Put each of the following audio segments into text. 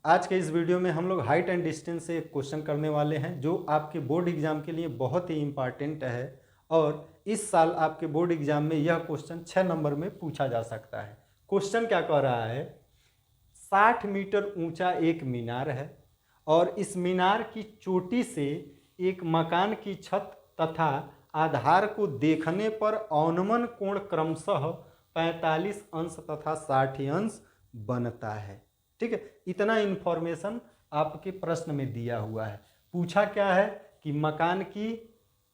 आज के इस वीडियो में हम लोग हाइट एंड डिस्टेंस से एक क्वेश्चन करने वाले हैं जो आपके बोर्ड एग्जाम के लिए बहुत ही इम्पॉर्टेंट है और इस साल आपके बोर्ड एग्जाम में यह क्वेश्चन 6 नंबर में पूछा जा सकता है। क्वेश्चन क्या कह रहा है, 60 मीटर ऊंचा एक मीनार है और इस मीनार की चोटी से एक मकान की छत तथा आधार को देखने पर अवनमन कोण क्रमशः 45 अंश तथा 60 अंश बनता है। ठीक है, इतना इंफॉर्मेशन आपके प्रश्न में दिया हुआ है। पूछा क्या है कि मकान की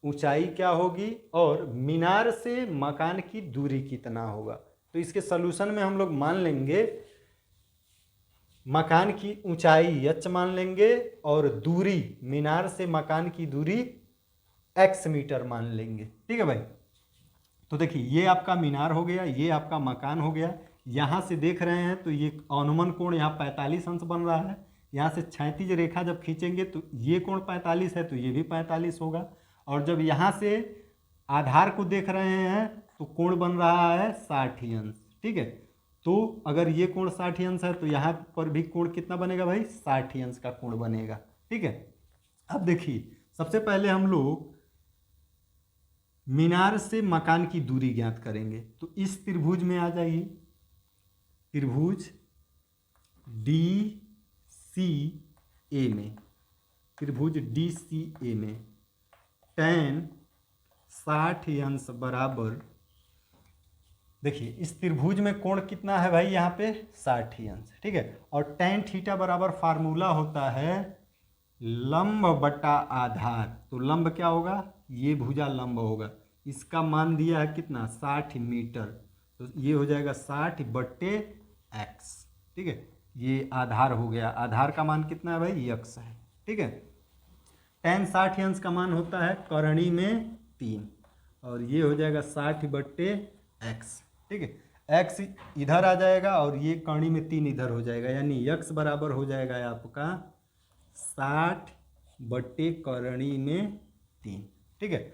ऊंचाई क्या होगी और मीनार से मकान की दूरी कितना होगा। तो इसके सलूशन में हम लोग मान लेंगे मकान की ऊंचाई h मान लेंगे और दूरी मीनार से मकान की दूरी x मीटर मान लेंगे। ठीक है भाई, तो देखिए ये आपका मीनार हो गया, ये आपका मकान हो गया। यहाँ से देख रहे हैं तो ये अनुमान कोण यहाँ 45 अंश बन रहा है। यहाँ से क्षैतिज रेखा जब खींचेंगे तो ये कोण 45 है तो ये भी 45 होगा। और जब यहाँ से आधार को देख रहे हैं तो कोण बन रहा है 60 अंश। ठीक है, तो अगर ये कोण 60 अंश है तो यहाँ पर भी कोण कितना बनेगा भाई, 60 अंश का कोण बनेगा। ठीक है, अब देखिए सबसे पहले हम लोग मीनार से मकान की दूरी ज्ञात करेंगे। तो इस त्रिभुज में आ जाइए, त्रिभुज डी सी ए में, त्रिभुज डी सी ए में tan 60 अंश बराबर, देखिए इस त्रिभुज में कोण कितना है भाई, यहाँ पे 60 अंश। ठीक है, और tan थीटा बराबर फार्मूला होता है लंब बटा आधार। तो लंब क्या होगा, ये भुजा लंब होगा, इसका मान दिया है कितना 60 मीटर, तो ये हो जाएगा 60 बट्टे x। ठीक है, ये आधार हो गया, आधार का मान कितना है भाई, x है। ठीक है, tan 60 अंश का मान होता है करणी में 3 और ये हो जाएगा 60 बट्टे x। ठीक है, x इधर आ जाएगा और ये करणी में 3 इधर हो जाएगा, यानी x बराबर हो जाएगा आपका 60 बट्टे करणी में 3। ठीक है,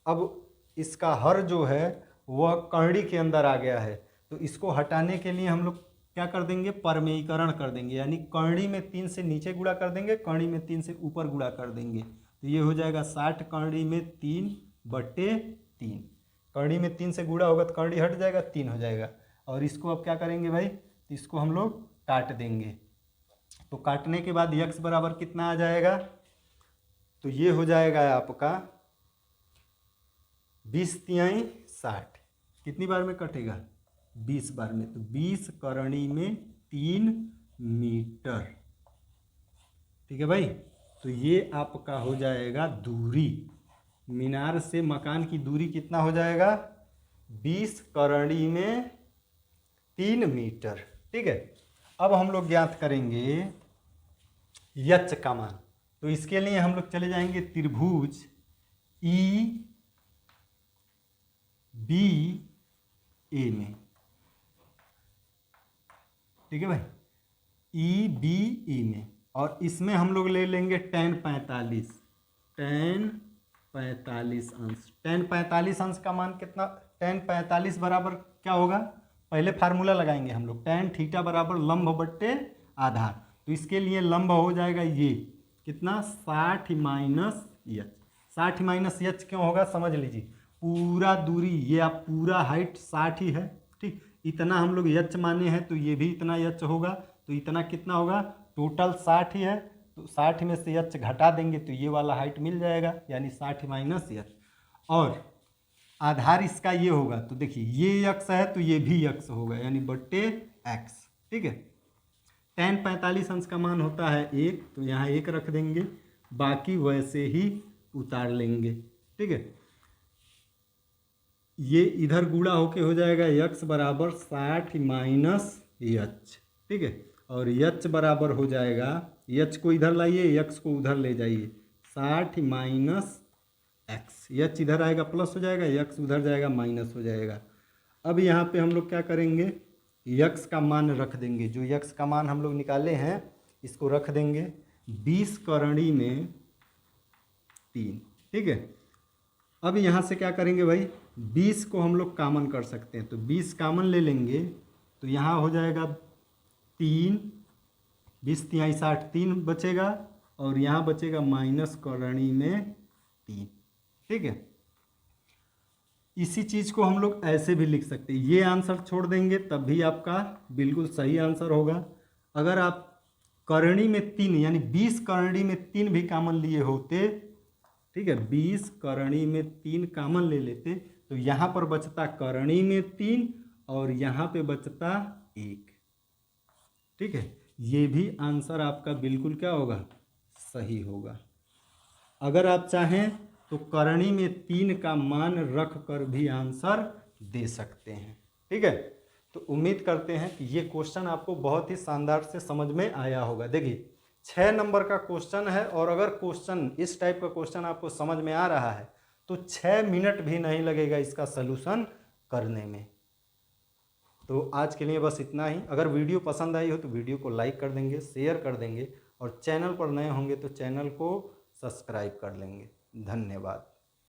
अब इसका हर जो है वह करणी के अंदर आ गया है, तो इसको हटाने के लिए हम लोग क्या कर देंगे, परमेयीकरण कर देंगे, यानी करणी में 3 से नीचे गुणा कर देंगे, करणी में 3 से ऊपर गुणा कर देंगे। तो ये हो जाएगा 60 करणी में 3 बट्टे 3। करणी में 3 से गुणा होगा तो करणी हट जाएगा, 3 हो जाएगा। और इसको अब क्या करेंगे भाई, तो इसको हम लोग काट देंगे। तो काटने के बाद x बराबर कितना आ जाएगा, तो ये हो जाएगा आपका 20 तिहाई 60। कितनी बार में कटेगा, 20 बार में, तो 20 करणी में 3 मीटर। ठीक है भाई, तो ये आपका हो जाएगा दूरी, मीनार से मकान की दूरी कितना हो जाएगा, 20 करणी में 3 मीटर। ठीक है, अब हम लोग ज्ञात करेंगे h का मान। तो इसके लिए हम लोग चले जाएंगे त्रिभुज ई बी ए में। ठीक है भाई, ई बी ई में, और इसमें हम लोग ले लेंगे tan 45, tan 45 अंश। tan 45 अंश का मान कितना, tan 45 बराबर क्या होगा, पहले फार्मूला लगाएंगे हम लोग, tan थीटा बराबर लंब बट्टे आधार। तो इसके लिए लंब हो जाएगा ये कितना, 60 माइनस h। 60 माइनस h क्यों होगा समझ लीजिए, पूरा दूरी, ये आप पूरा हाइट 60 ही है। ठीक, इतना हम लोग h माने हैं तो ये भी इतना h होगा, तो इतना कितना होगा, टोटल 60 ही है, तो 60 में से h घटा देंगे तो ये वाला हाइट मिल जाएगा, यानी 60 माइनस h। और आधार इसका ये होगा, तो देखिए ये x है तो ये भी x होगा, यानी बट्टे x। ठीक है, tan 45 अंश का मान होता है 1, तो यहाँ 1 रख देंगे, बाकी वैसे ही उतार लेंगे। ठीक है, ये इधर गुणा होके हो जाएगा x बराबर 60 माइनस h। ठीक है, और h बराबर हो जाएगा, h को इधर लाइए, x को उधर ले जाइए, 60 माइनस x, h इधर आएगा प्लस हो जाएगा, x उधर जाएगा माइनस हो जाएगा। अब यहाँ पे हम लोग क्या करेंगे, x का मान रख देंगे, जो x का मान हम लोग निकाले हैं इसको रख देंगे 20 करणी में 3। ठीक है, अब यहाँ से क्या करेंगे भाई, 20 को हम लोग कॉमन कर सकते हैं, तो 20 कॉमन ले लेंगे तो यहाँ हो जाएगा 3 20 तिहाई 60, 3 बचेगा और यहाँ बचेगा माइनस करणी में 3। ठीक है, इसी चीज़ को हम लोग ऐसे भी लिख सकते हैं, ये आंसर छोड़ देंगे तब भी आपका बिल्कुल सही आंसर होगा। अगर आप करणी में 3 यानी 20 करणी में 3 भी कॉमन लिए होते, ठीक है, 20 करणी में 3 कॉमन ले लेते तो यहाँ पर बचता करणी में 3 और यहाँ पे बचता 1। ठीक है, ये भी आंसर आपका बिल्कुल क्या होगा, सही होगा। अगर आप चाहें तो करणी में 3 का मान रख कर भी आंसर दे सकते हैं। ठीक है, तो उम्मीद करते हैं कि ये क्वेश्चन आपको बहुत ही शानदार से समझ में आया होगा। देखिए 6 नंबर का क्वेश्चन है और अगर क्वेश्चन इस टाइप का क्वेश्चन आपको समझ में आ रहा है तो 6 मिनट भी नहीं लगेगा इसका सलूशन करने में। तो आज के लिए बस इतना ही। अगर वीडियो पसंद आई हो तो वीडियो को लाइक कर देंगे, शेयर कर देंगे और चैनल पर नए होंगे तो चैनल को सब्सक्राइब कर लेंगे। धन्यवाद।